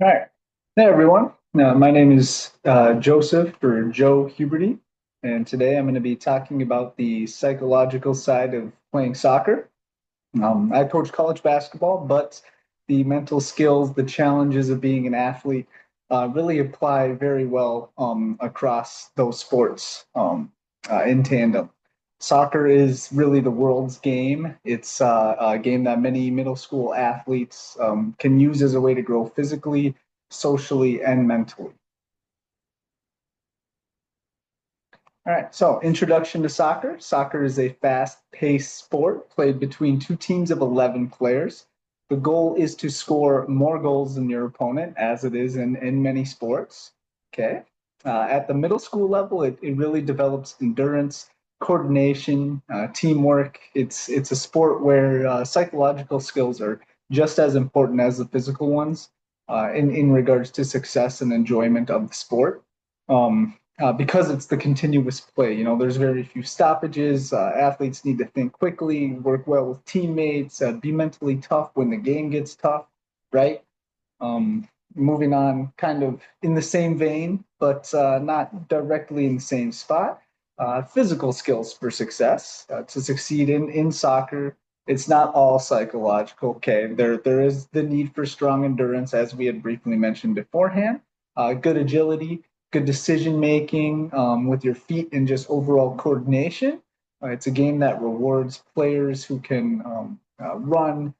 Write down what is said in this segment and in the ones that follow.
All right. Hey, everyone. My name is Joseph or Joe Huberty, and today I'm going to be talking about the psychological side of playing soccer. I coach college basketball, but the mental skills, the challenges of being an athlete really apply very well across those sports in tandem. Soccer is really the world's game. It's a game that many middle school athletes can use as a way to grow physically, socially, and mentally. All right, so introduction to soccer. Soccer is a fast-paced sport played between two teams of 11 players. The goal is to score more goals than your opponent, as it is in many sports. Okay. At the middle school level, it really develops endurance, coordination, teamwork. It's a sport where psychological skills are just as important as the physical ones in regards to success and enjoyment of the sport. Because it's the continuous play. There's very few stoppages. Athletes need to think quickly, work well with teammates, be mentally tough when the game gets tough, right? Moving on, kind of in the same vein, but not directly in the same spot. Physical skills for success. To succeed in soccer, it's not all psychological. Okay, there is the need for strong endurance, as we had briefly mentioned beforehand. Good agility, good decision making with your feet, and just overall coordination. It's a game that rewards players who can run,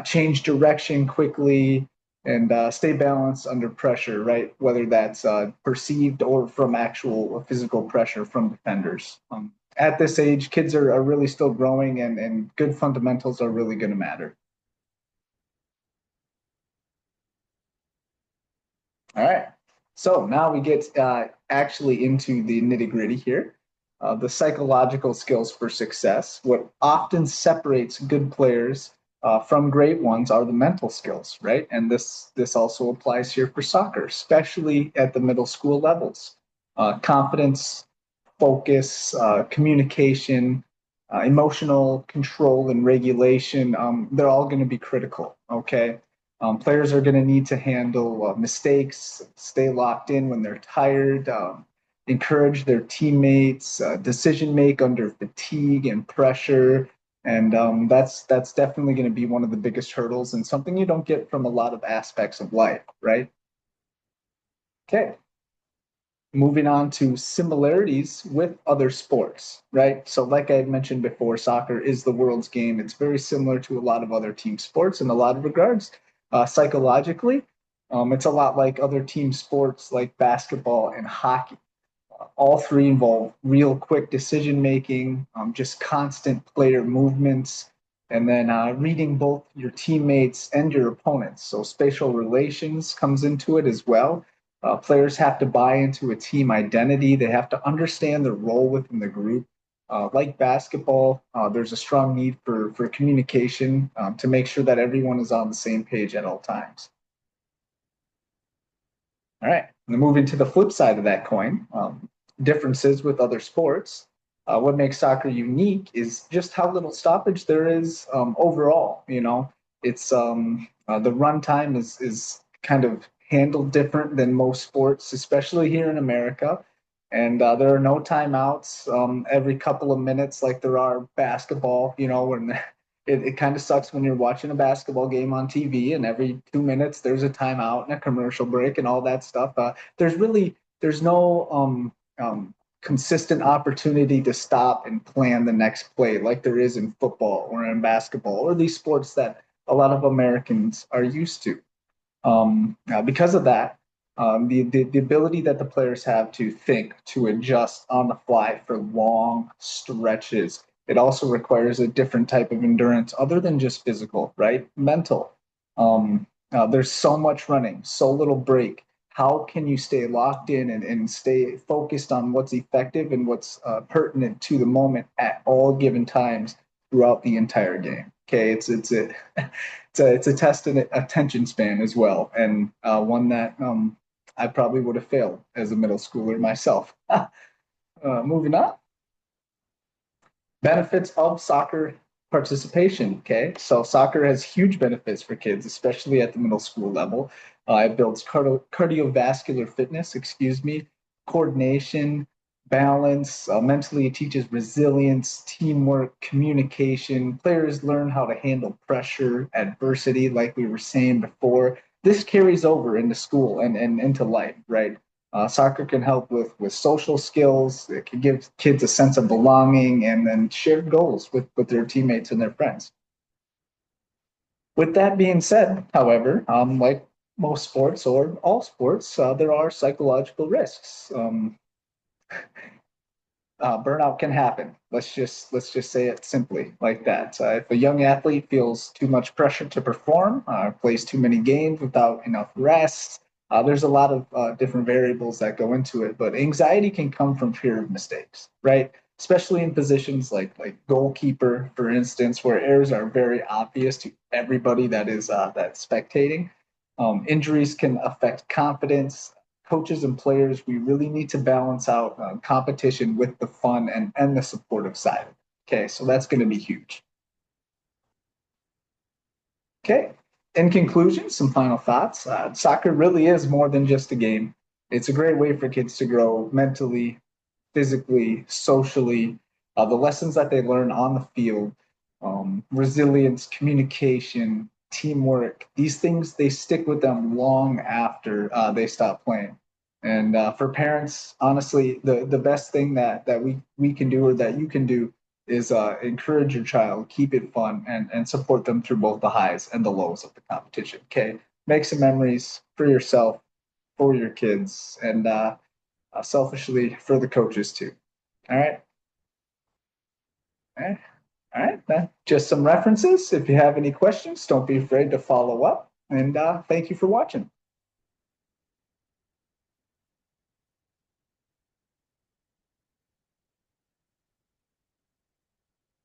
change direction quickly, and stay balanced under pressure, right? Whether that's perceived or from actual physical pressure from defenders. At this age, kids are really still growing, and good fundamentals are really going to matter. All right. So now we get actually into the nitty gritty here. The psychological skills for success. What often separates good players from great ones are the mental skills, right? And this also applies here for soccer, especially at the middle school levels. Confidence, focus, communication, emotional control, and regulation. They're all going to be critical. Okay. Players are going to need to handle mistakes, stay locked in when they're tired, encourage their teammates, decision make under fatigue and pressure, and that's definitely going to be one of the biggest hurdles and something you don't get from a lot of aspects of life, right? Okay, moving on to similarities with other sports, right? So, like I had mentioned before, soccer is the world's game. It's very similar to a lot of other team sports in a lot of regards. Psychologically, it's a lot like other team sports like basketball and hockey. All three involve real quick decision making, just constant player movements, and then reading both your teammates and your opponents. So spatial relations comes into it as well. Players have to buy into a team identity. They have to understand their role within the group. Like basketball, there's a strong need for communication to make sure that everyone is on the same page at all times. All right, and moving to the flip side of that coin, differences with other sports. What makes soccer unique is just how little stoppage there is overall. It's the run time is kind of handled different than most sports, especially here in America. And there are no timeouts every couple of minutes like there are basketball. When it kind of sucks when you're watching a basketball game on TV and every 2 minutes there's a timeout and a commercial break and all that stuff. There's no consistent opportunity to stop and plan the next play like there is in football or in basketball or these sports that a lot of Americans are used to. Because of that, the ability that the players have to think, to adjust on the fly for long stretches, it also requires a different type of endurance other than just physical, right? Mental. There's so much running, so little break. How can you stay locked in and stay focused on what's effective and what's pertinent to the moment at all given times throughout the entire game? Okay, it's a test of attention span as well, and one that I probably would have failed as a middle schooler myself. Moving on, benefits of soccer participation. Okay, so soccer has huge benefits for kids, especially at the middle school level. It builds cardiovascular fitness, excuse me, coordination, balance. Mentally, it teaches resilience, teamwork, communication. Players learn how to handle pressure, adversity, like we were saying before. This carries over into school and into life, right? Soccer can help with social skills. It can give kids a sense of belonging and then shared goals with their teammates and their friends. With that being said, however, like most sports or all sports, there are psychological risks. Burnout can happen. Let's just say it simply like that. If a young athlete feels too much pressure to perform, plays too many games without enough rest, there's a lot of different variables that go into it. But anxiety can come from fear of mistakes, right? Especially in positions like goalkeeper, for instance, where errors are very obvious to everybody that is that's spectating. Injuries can affect confidence, coaches and players, we really need to balance out competition with the fun and the supportive side. Okay, so that's going to be huge. Okay, in conclusion, some final thoughts. Soccer really is more than just a game. It's a great way for kids to grow mentally, physically, socially. The lessons that they learn on the field, resilience, communication, teamwork, these things, they stick with them long after they stop playing. And for parents, honestly, the best thing that we can do or that you can do is encourage your child, keep it fun, and support them through both the highs and the lows of the competition. Okay, make some memories for yourself, for your kids, and selfishly for the coaches too. All right. All right. All right. Just some references. If you have any questions, don't be afraid to follow up. And thank you for watching.